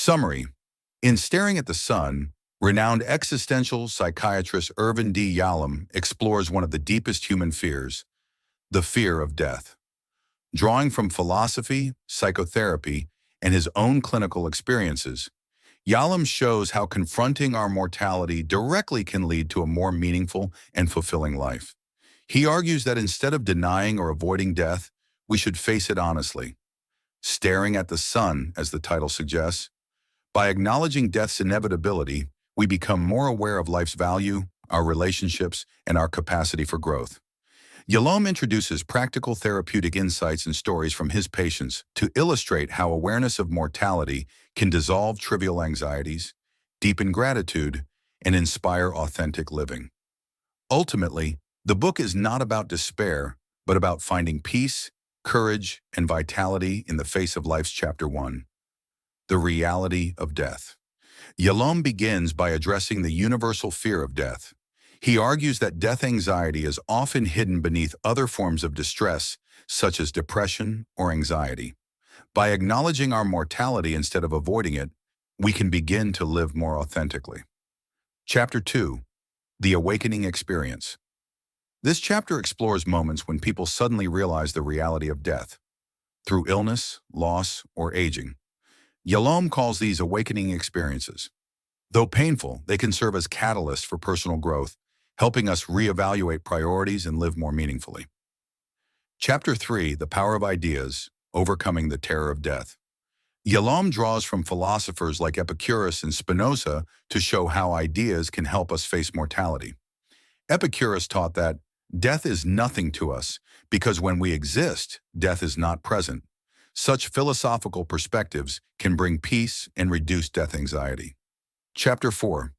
Summary. In Staring at the Sun, renowned existential psychiatrist IRVIN YALON explores one of the deepest human fears, the fear of death. Drawing from philosophy, psychotherapy, and his own clinical experiences, YALON shows how confronting our mortality directly can lead to a more meaningful and fulfilling life. He argues that instead of denying or avoiding death, we should face it honestly. Staring at the sun, as the title suggests, by acknowledging death's inevitability, we become more aware of life's value, our relationships, and our capacity for growth. YALON introduces practical therapeutic insights and stories from his patients to illustrate how awareness of mortality can dissolve trivial anxieties, deepen gratitude, and inspire authentic living. Ultimately, the book is not about despair, but about finding peace, courage, and vitality in the face of life's chapter 1. The reality of death. YALON begins by addressing the universal fear of death. He argues that death anxiety is often hidden beneath other forms of distress, such as depression or anxiety. By acknowledging our mortality instead of avoiding it, we can begin to live more authentically. Chapter 2. The Awakening Experience. This chapter explores moments when people suddenly realize the reality of death, through illness, loss, or aging. YALON calls these awakening experiences. Though painful, they can serve as catalysts for personal growth, helping us reevaluate priorities and live more meaningfully. Chapter 3, The Power of Ideas, Overcoming the Terror of Death. YALON draws from philosophers like Epicurus and Spinoza to show how ideas can help us face mortality. Epicurus taught that death is nothing to us because when we exist, death is not present. Such philosophical perspectives can bring peace and reduce death anxiety. Chapter 4.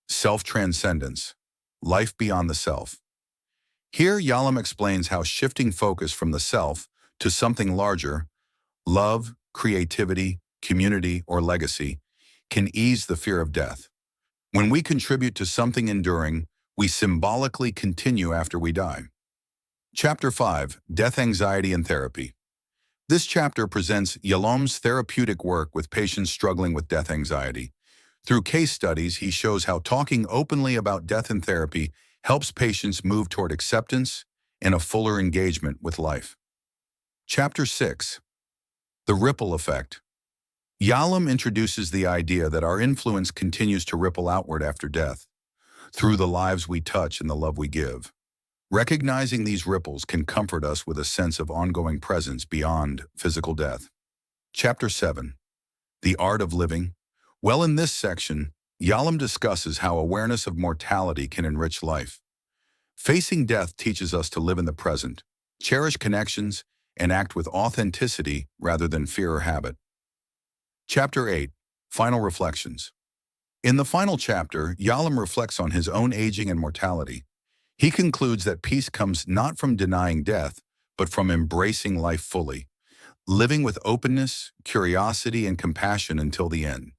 Self-Transcendence, Life Beyond the Self. Here, YALON explains how shifting focus from the self to something larger, love, creativity, community, or legacy, can ease the fear of death. When we contribute to something enduring, we symbolically continue after we die. Chapter 5. Death Anxiety and Therapy. This chapter presents YALON's therapeutic work with patients struggling with death anxiety. Through case studies, he shows how talking openly about death in therapy helps patients move toward acceptance and a fuller engagement with life. Chapter 6. The Ripple Effect. YALON introduces the idea that our influence continues to ripple outward after death, through the lives we touch and the love we give. Recognizing these ripples can comfort us with a sense of ongoing presence beyond physical death. Chapter 7. The Art of Living. Well, in this section, YALON discusses how awareness of mortality can enrich life. Facing death teaches us to live in the present, cherish connections, and act with authenticity rather than fear or habit. Chapter 8. Final Reflections. In the final chapter, YALON reflects on his own aging and mortality. He concludes that peace comes not from denying death, but from embracing life fully, living with openness, curiosity, and compassion until the end.